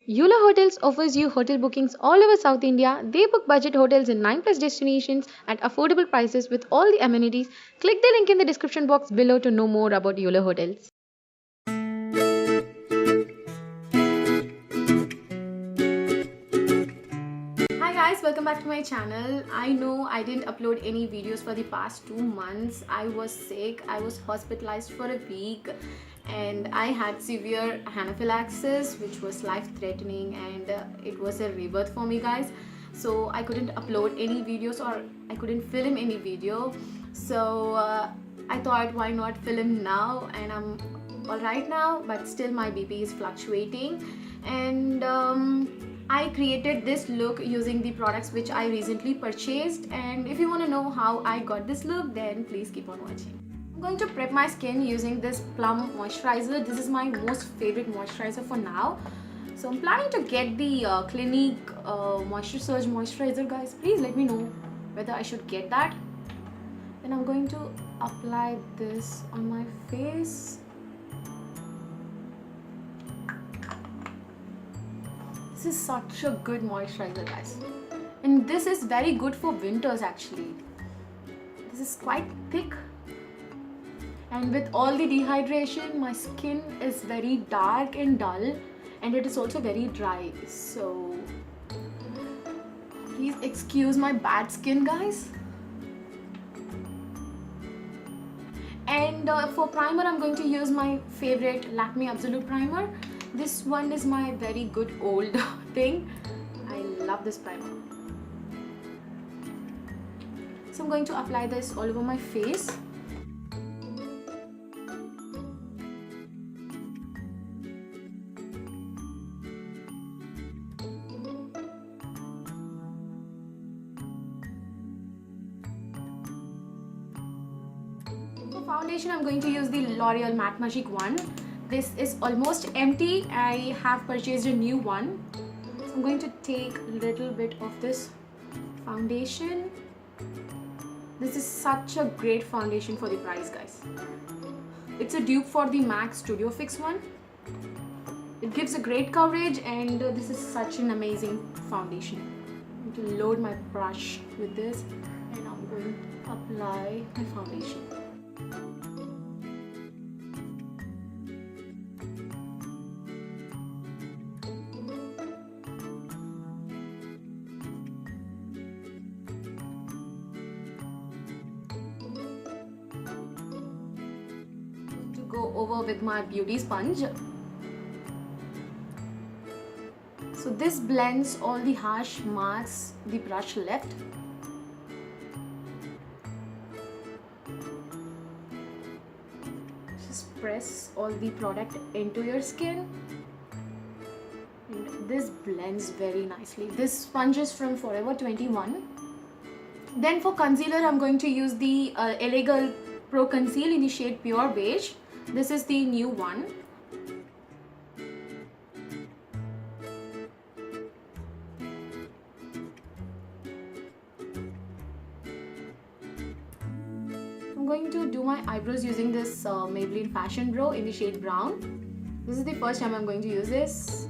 Eula Hotels offers you hotel bookings all over South India. They book budget hotels in 9 plus destinations at affordable prices with all the amenities. Click the link in the description box below to know more about Eula Hotels. Hi guys, welcome back to my channel. I know I didn't upload any videos for the past 2 months. I was sick, I was hospitalized for a week, and I had severe anaphylaxis which was life-threatening, and it was a rebirth for me guys. So I couldn't upload any videos, or I couldn't film any video. So I thought, why not film now? And I'm alright now, but still my BP is fluctuating. And I created this look using the products which I recently purchased, and if you want to know how I got this look, then please keep on watching. I'm going to prep my skin using this plum moisturizer. This is my most favorite moisturizer for now. So I'm planning to get the Clinique Moisture Surge moisturizer guys. Please let me know whether I should get that. Then I'm going to apply this on my face. This is such a good moisturizer guys, and this is very good for winters actually. This is quite thick, and with all the dehydration my skin is very dark and dull, and it is also very dry, so please excuse my bad skin guys. And for primer, I'm going to use my favorite Lakme Absolute primer. This one is my very good old thing. I love this primer. So I'm going to apply this all over my face. For foundation, I'm going to use the L'Oreal Matte Magic one. This is almost empty. I have purchased a new one. So I'm going to take a little bit of this foundation. This is such a great foundation for the price guys. It's a dupe for the MAC Studio Fix one. It gives a great coverage, and this is such an amazing foundation. I'm going to load my brush with this, and I'm going to apply my foundation. Go over with my beauty sponge. So this blends all the harsh marks the brush left. Just press all the product into your skin, and this blends very nicely. This sponge is from Forever 21. Then for concealer, I'm going to use the LA Girl Pro Conceal in the shade Pure Beige. This is the new one. I'm going to do my eyebrows using this Maybelline Fashion Brow in the shade Brown. This is the first time I'm going to use this.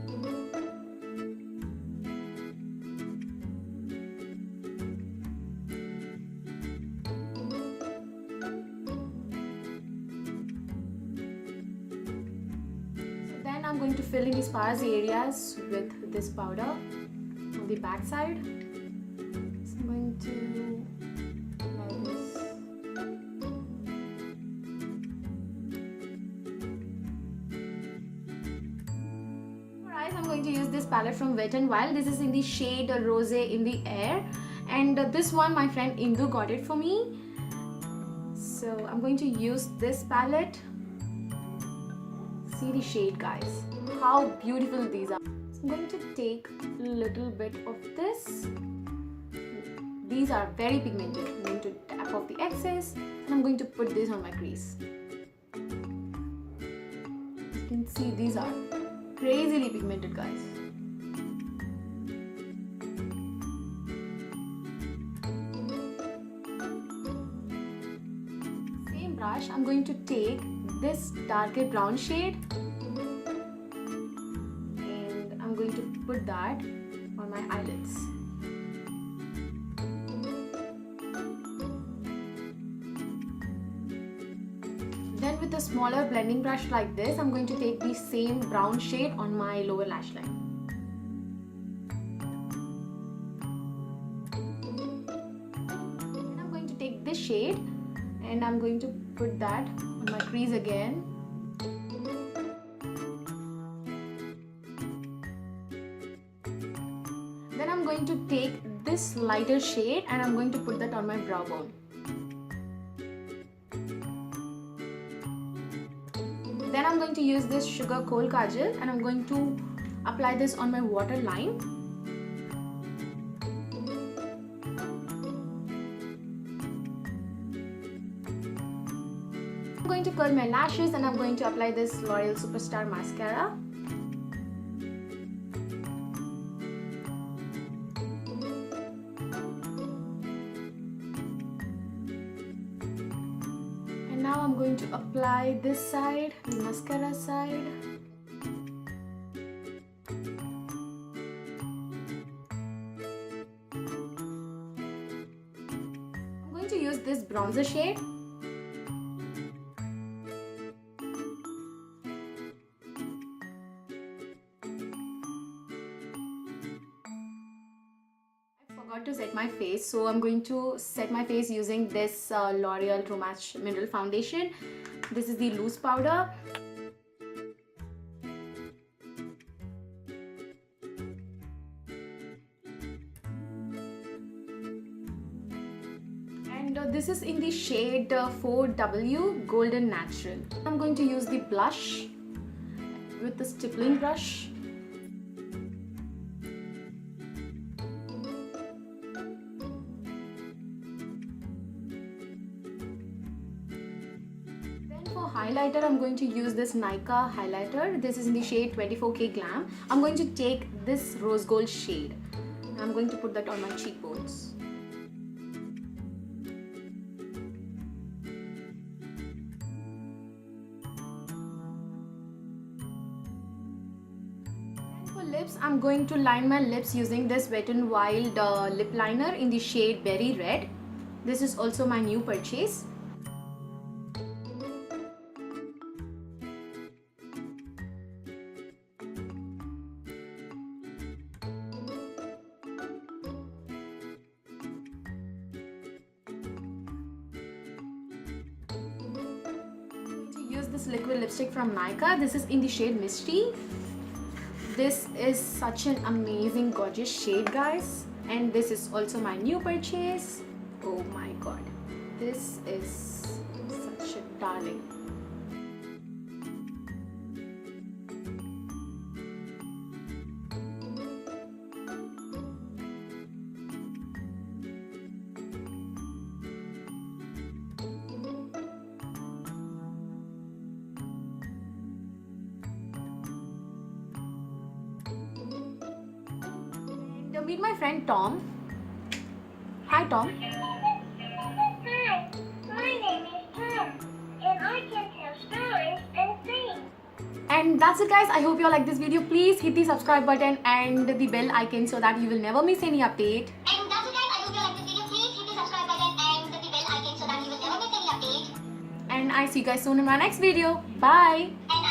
I'm going to fill in the sparse areas with this powder on the back side. So I'm going to apply this. For eyes, I'm going to use this palette from Wet n Wild. This is in the shade Rosé in the Air, and this one my friend Indu got it for me. So I'm going to use this palette. See the shade guys, how beautiful these are. So I'm going to take a little bit of this. These are very pigmented. I'm going to tap off the excess, and I'm going to put this on my crease. You can see these are crazily pigmented guys. Same brush, I'm going to take this darker brown shade, and I'm going to put that on my eyelids. Then with a smaller blending brush like this, I'm going to take the same brown shade on my lower lash line. And I'm going to take this shade and I'm going to put that on my crease again. Then I'm going to take this lighter shade and I'm going to put that on my brow bone. Then I'm going to use this Sugar Kohl Kajal and I'm going to apply this on my waterline. I'm going to curl my lashes and I'm going to apply this L'Oreal Superstar Mascara. Now I'm going to apply this side, the mascara side. I'm going to use this bronzer shade. Forgot to set my face, so I'm going to set my face using this L'Oreal True Match Mineral Foundation. This is the loose powder. And this is in the shade 4W Golden Natural. I'm going to use the blush with the stippling brush. For highlighter, I'm going to use this Nykaa highlighter. This is in the shade 24K Glam. I'm going to take this rose gold shade. I'm going to put that on my cheekbones. And for lips, I'm going to line my lips using this Wet n Wild lip liner in the shade Berry Red. This is also my new purchase. Use this liquid lipstick from Nykaa. This is in the shade Misty. This is such an amazing gorgeous shade, guys, and this is also my new purchase. Oh my god, this is such a darling. Meet my friend Tom. Hi Tom. Hi, my name is Tom, and I can tell stories and sing. And that's it, guys. I hope you all like this video. Please hit the subscribe button and the bell icon so that you will never miss any update. And that's it, guys. I hope you like this video. Please hit the subscribe button and the bell icon so that you will never miss any update. And I see you guys soon in my next video. Bye. And